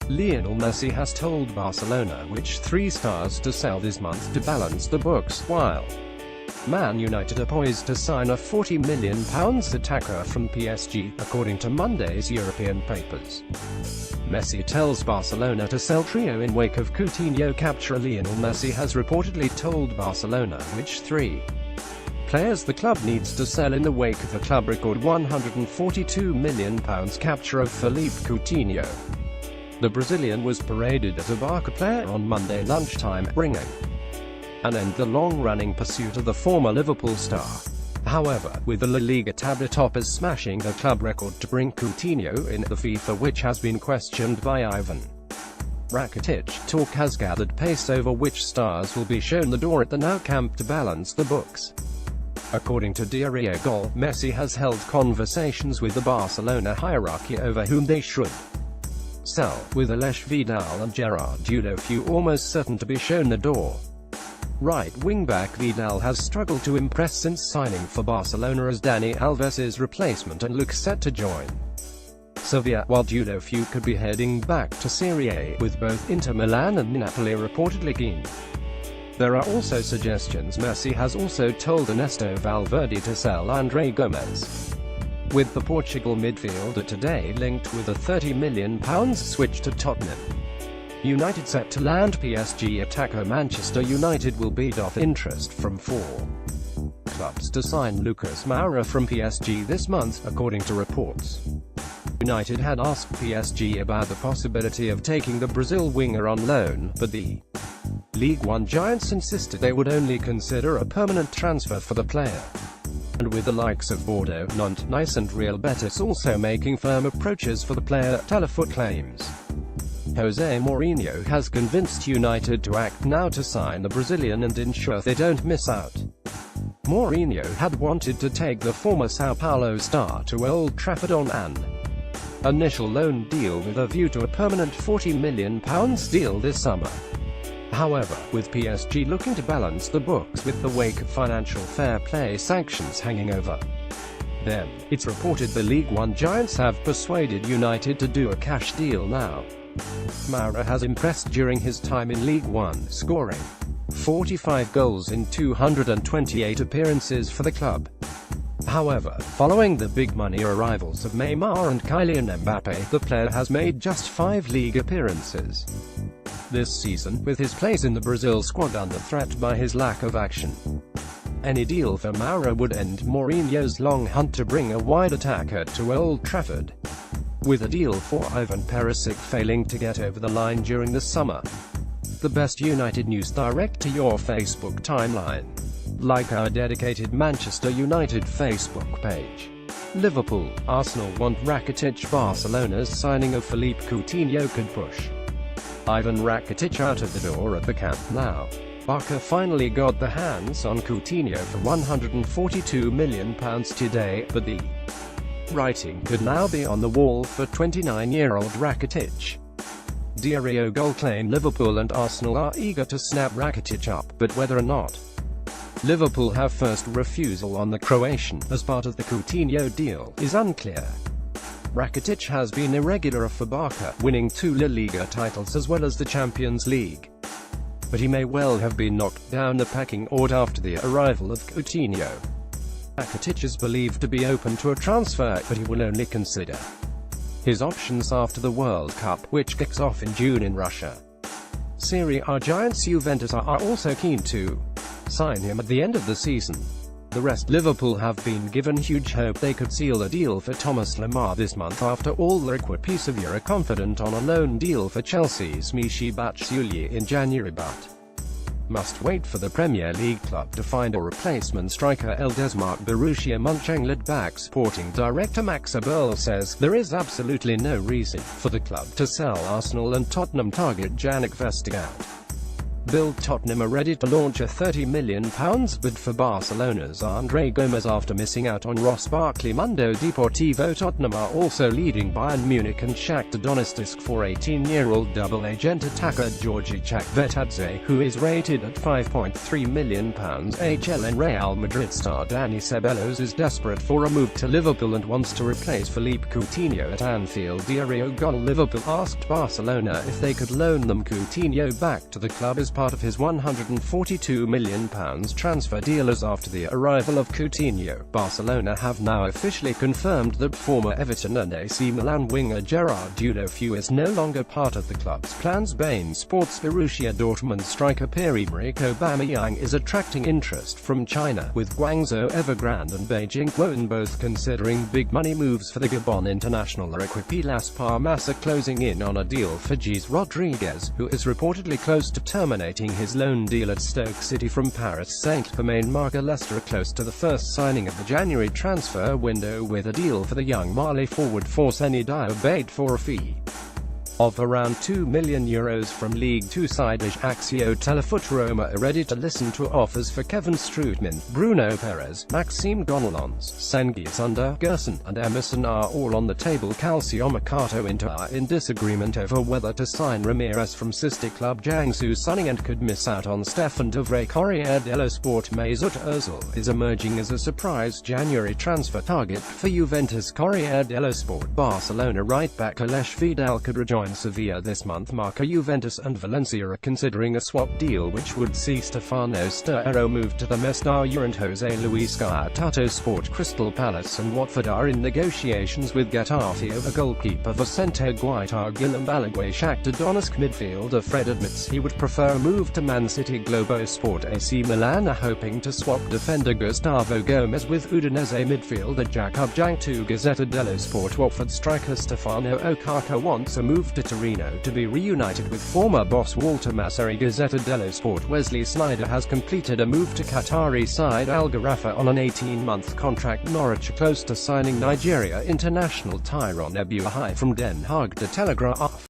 Lionel Messi has told Barcelona which 3 stars to sell this month to balance the books, while Man United are poised to sign a £40 million attacker from PSG, according to Monday's European papers. Messi tells Barcelona to sell trio in wake of Coutinho capture. Lionel Messi has reportedly told Barcelona which 3 players the club needs to sell in the wake of the club record £142 million capture of Philippe Coutinho. The Brazilian was paraded as a Barca player on Monday lunchtime, bringing an end to the long-running pursuit of the former Liverpool star. However, with the La Liga tablet-toppers smashing the club record to bring Coutinho in, the FIFA which has been questioned by Ivan Rakitic, talk has gathered pace over which stars will be shown the door at the Nou Camp to balance the books. According to Diario Gol, Messi has held conversations with the Barcelona hierarchy over whom they should sell, with Alex Vidal and Gerard Deulofeu almost certain to be shown the door. Right wing-back Vidal has struggled to impress since signing for Barcelona as Dani Alves' replacement and looks set to join Sevilla, while Deulofeu could be heading back to Serie A, with both Inter Milan and Napoli reportedly keen. There are also suggestions Messi has also told Ernesto Valverde to sell André Gomes, with the Portugal midfielder today linked with a £30 million switch to Tottenham. United set to land PSG attacker. Manchester United will beat off interest from 4 clubs to sign Lucas Moura from PSG this month, according to reports. United had asked PSG about the possibility of taking the Brazil winger on loan, but the League One giants insisted they would only consider a permanent transfer for the player. And with the likes of Bordeaux, Nantes, Nice and Real Betis also making firm approaches for the player, Telefoot claims. Jose Mourinho has convinced United to act now to sign the Brazilian and ensure they don't miss out. Mourinho had wanted to take the former Sao Paulo star to Old Trafford on an initial loan deal with a view to a permanent £40 million deal this summer. However, with PSG looking to balance the books with the wake of financial fair play sanctions hanging over them, it's reported the League One giants have persuaded United to do a cash deal now. Moura has impressed during his time in League One, scoring 45 goals in 228 appearances for the club. However, following the big-money arrivals of Neymar and Kylian Mbappe, the player has made just 5 league appearances this season, with his place in the Brazil squad under threat by his lack of action. Any deal for Moura would end Mourinho's long hunt to bring a wide attacker to Old Trafford, with a deal for Ivan Perisic failing to get over the line during the summer. The best United news direct to your Facebook timeline. Like our dedicated Manchester United Facebook page. Liverpool, Arsenal want Rakitic. Barcelona's signing of Philippe Coutinho could push Ivan Rakitic out of the door at the Camp Nou. Barca finally got their hands on Coutinho for £142 million today, but the writing could now be on the wall for 29-year-old Rakitic. Diario Gol claim Liverpool and Arsenal are eager to snap Rakitic up, but whether or not Liverpool have first refusal on the Croatian, as part of the Coutinho deal, is unclear. Rakitic has been irregular for Barca, winning 2 La Liga titles as well as the Champions League. But he may well have been knocked down the pecking order after the arrival of Coutinho. Rakitic is believed to be open to a transfer, but he will only consider his options after the World Cup, which kicks off in June in Russia. Serie A giants Juventus are also keen to sign him at the end of the season. The rest, Liverpool have been given huge hope they could seal a deal for Thomas Lemar this month after all the Piece are confident on a loan deal for Chelsea's Michy Batshuayi in January, but must wait for the Premier League club to find a replacement striker. Eldesmark Borussia Mönchengladbach sporting director Max Eberl says there is absolutely no reason for the club to sell Arsenal and Tottenham target Jannik Vestergaard. Bild Tottenham are ready to launch a £30 million bid for Barcelona's André Gomes after missing out on Ross Barkley. Mundo Deportivo. Tottenham are also leading Bayern Munich and Shakhtar Donetsk for 18-year-old double-agent attacker Georgi Chakvetadze, who is rated at £5.3 million. HLN. Real Madrid star Dani Ceballos is desperate for a move to Liverpool and wants to replace Philippe Coutinho at Anfield. Diario Gol. Liverpool asked Barcelona if they could loan them Coutinho back to the club as part of his £142 million transfer deal. As after the arrival of Coutinho, Barcelona have now officially confirmed that former Everton and AC Milan winger Gerard Deulofeu is no longer part of the club's plans. Bein Sports. Borussia Dortmund striker Pierre-Emerick Aubameyang is attracting interest from China, with Guangzhou Evergrande and Beijing Guoan both considering big money moves for the Gabon international. Equipe Las Palmas are closing in on a deal for Gis Rodriguez, who is reportedly close to terminating his loan deal at Stoke City from Paris Saint-Germain. Marca. Leicester are close to the first signing of the January transfer window, with a deal for the young Mali forward Forseni Diabate for a fee of around €2 million from League Two side Ajaccio. Telefoot. Roma are ready to listen to offers for Kevin Strootman, Bruno Perez, Maxime Gonalons, Cengiz Under, Gerson, and Emerson are all on the table. Calcio Mercato. Inter are in disagreement over whether to sign Ramirez from sister club Jiangsu Sunny and could miss out on Stefan de Vrij. Corriere dello Sport. Mesut Ozil is emerging as a surprise January transfer target for Juventus. Corriere dello Sport. Barcelona right back Alex Vidal could rejoin Sevilla this month. Marca. Juventus and Valencia are considering a swap deal which would see Stefano Sterro move to the Mestalla and Jose Luis Tato Sport. Crystal Palace and Watford are in negotiations with Getafe over goalkeeper Vicente Guaita. Guillem Balaguer. Shakhtar Donetsk midfielder Fred admits he would prefer a move to Man City. Globo Sport. AC Milan are hoping to swap defender Gustavo Gomez with Udinese midfielder Jakub Jankto. Gazzetta dello Sport. Watford striker Stefano Okaka wants a move to Torino to be reunited with former boss Walter Masseri. Gazzetta dello Sport. Wesley Sneijder has completed a move to Qatari side Al Gharafa on an 18-month contract. Norwich are close to signing Nigeria international Tyrone Ebuahai from Den Haag. De Telegraaf.